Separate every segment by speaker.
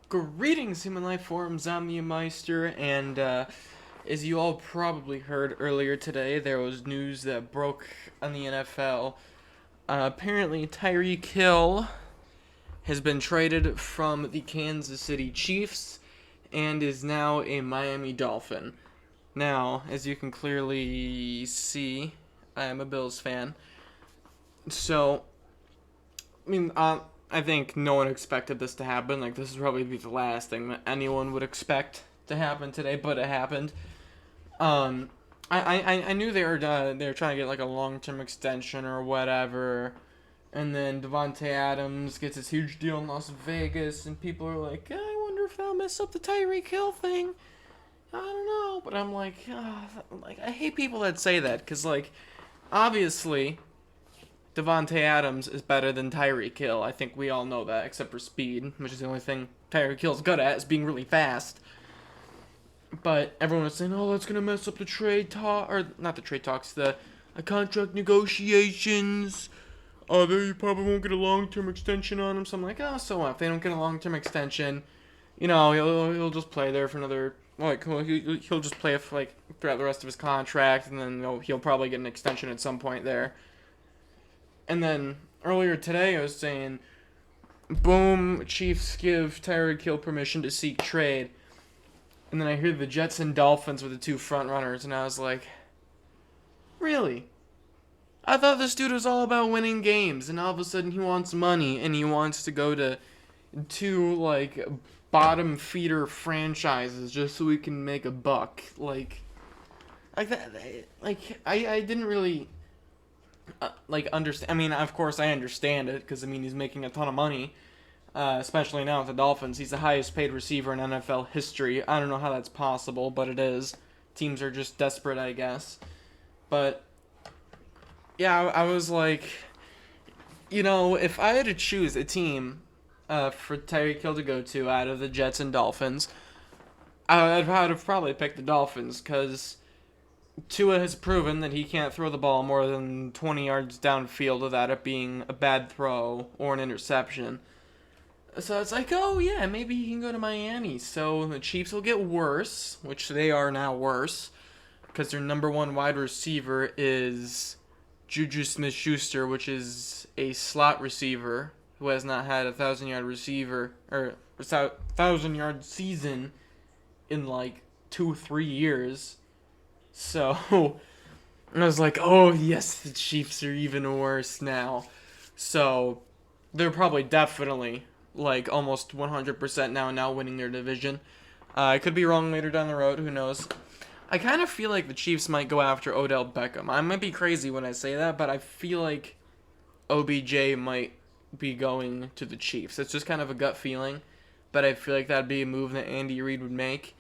Speaker 1: Greetings, human life forms. I'm the Meister, and as you all probably heard earlier today, there was news that broke on the NFL. Apparently, Tyreek Hill has been traded from the Kansas City Chiefs and is now a Miami Dolphin. Now, as you can clearly see, I am a Bills fan. So, I think no one expected this to happen. Like, this is probably the last thing that anyone would expect to happen today, but it happened. Um, I knew they were trying to get like a long term extension or whatever, and then Devonte Adams gets this huge deal in Las Vegas, and people are like, I wonder if that'll mess up the Tyreek Hill thing. I don't know, but I'm like, I hate people that say that because obviously Devonte Adams is better than Tyreek Hill. I think we all know that, except for speed, which is the only thing Tyreek Hill's good at, is being really fast. But everyone was saying, oh, that's going to mess up the trade talk, or not the trade talks, the contract negotiations. Oh, they probably won't get a long-term extension on him. So I'm like, oh, so what? If they don't get a long-term extension, he'll just play there for another, he'll just play for, throughout the rest of his contract, and then he'll probably get an extension at some point there. And then earlier today, I was saying, boom, Chiefs give Tyreek Hill permission to seek trade. And then I hear the Jets and Dolphins were the two front runners, and I was like, really? I thought this dude was all about winning games, and all of a sudden he wants money, and he wants to go to two, bottom feeder franchises just so he can make a buck. Like that, I didn't really, understand. I mean, of course I understand it, because, he's making a ton of money. Especially now with the Dolphins. He's the highest paid receiver in NFL history. I don't know how that's possible, but it is. Teams are just desperate, I guess. But, yeah, I was like, if I had to choose a team for Tyreek Hill to go to out of the Jets and Dolphins, I'd have probably picked the Dolphins, because Tua has proven that he can't throw the ball more than 20 yards downfield without it being a bad throw or an interception. So it's like, oh yeah, maybe he can go to Miami. So the Chiefs will get worse, which they are now worse, because their number one wide receiver is Juju Smith-Schuster, which is a slot receiver who has not had a 1,000-yard season in 2-3 years. So I was like, oh yes, the Chiefs are even worse now. So they're probably definitely almost 100% now winning their division. I could be wrong later down the road, who knows. I kind of feel like the Chiefs might go after Odell Beckham. I might be crazy when I say that, but I feel like OBJ might be going to the Chiefs. It's just kind of a gut feeling, but I feel like that'd be a move that Andy Reid would make,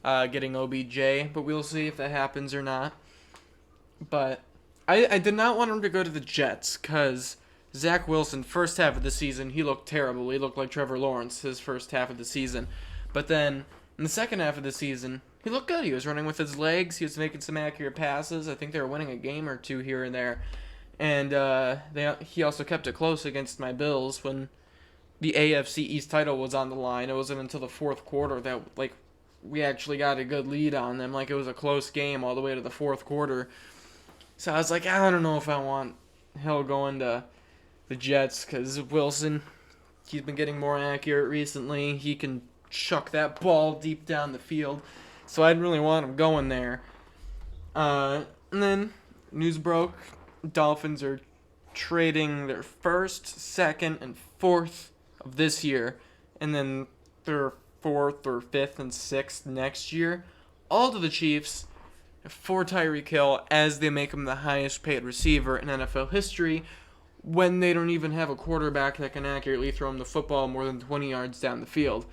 Speaker 1: getting OBJ, but we'll see if that happens or not. But I did not want him to go to the Jets, because Zach Wilson, first half of the season, he looked terrible. He looked like Trevor Lawrence his first half of the season. But then, in the second half of the season, he looked good. He was running with his legs. He was making some accurate passes. I think they were winning a game or two here and there. And he also kept it close against my Bills when the AFC East title was on the line. It wasn't until the fourth quarter that, we actually got a good lead on them. It was a close game all the way to the fourth quarter. So I was like, I don't know if I want Hill going to the Jets, because Wilson, he's been getting more accurate recently. He can chuck that ball deep down the field, so I didn't really want him going there. And then news broke, Dolphins are trading their first, second, and fourth of this year, and then their fourth or fifth and sixth next year, all to the Chiefs for Tyreek Hill, as they make him the highest paid receiver in NFL history, when they don't even have a quarterback that can accurately throw him the football more than 20 yards down the field.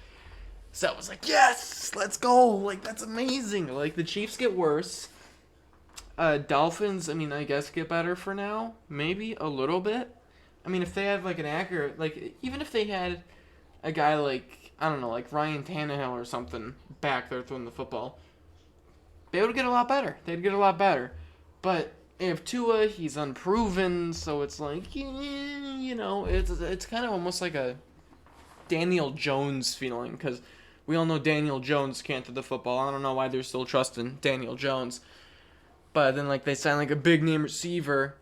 Speaker 1: So I was like, yes, let's go. That's amazing. The Chiefs get worse. Dolphins, I guess get better for now. Maybe a little bit. If they have, an accurate, even if they had a guy I don't know, Ryan Tannehill or something back there throwing the football, they would get a lot better. They'd get a lot better. But if Tua, he's unproven, so it's it's kind of almost like a Daniel Jones feeling, because we all know Daniel Jones can't throw the football. I don't know why they're still trusting Daniel Jones. But then like they sign like a big name receiver,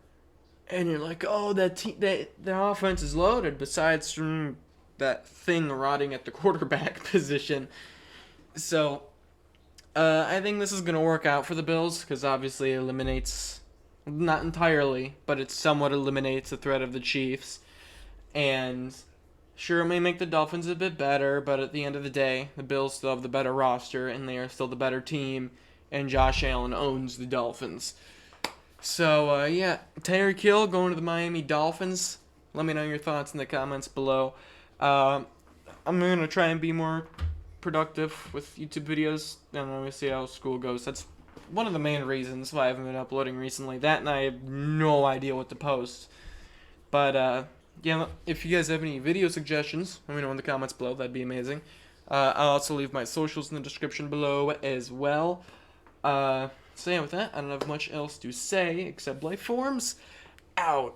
Speaker 1: and you're like, oh, that their offense is loaded. Besides from that thing rotting at the quarterback position, so I think this is gonna work out for the Bills because obviously it eliminates, not entirely, but it somewhat eliminates the threat of the Chiefs, and sure, it may make the Dolphins a bit better, but at the end of the day, the Bills still have the better roster, and they are still the better team, and Josh Allen owns the Dolphins. So, yeah, Tyreek Hill going to the Miami Dolphins. Let me know your thoughts in the comments below. I'm going to try and be more productive with YouTube videos, and I'm going to see how school goes. That's one of the main reasons why I haven't been uploading recently. That and I have no idea what to post. But, yeah, if you guys have any video suggestions, let me know in the comments below. That'd be amazing. I'll also leave my socials in the description below as well. So yeah, with that, I don't have much else to say except life forms out.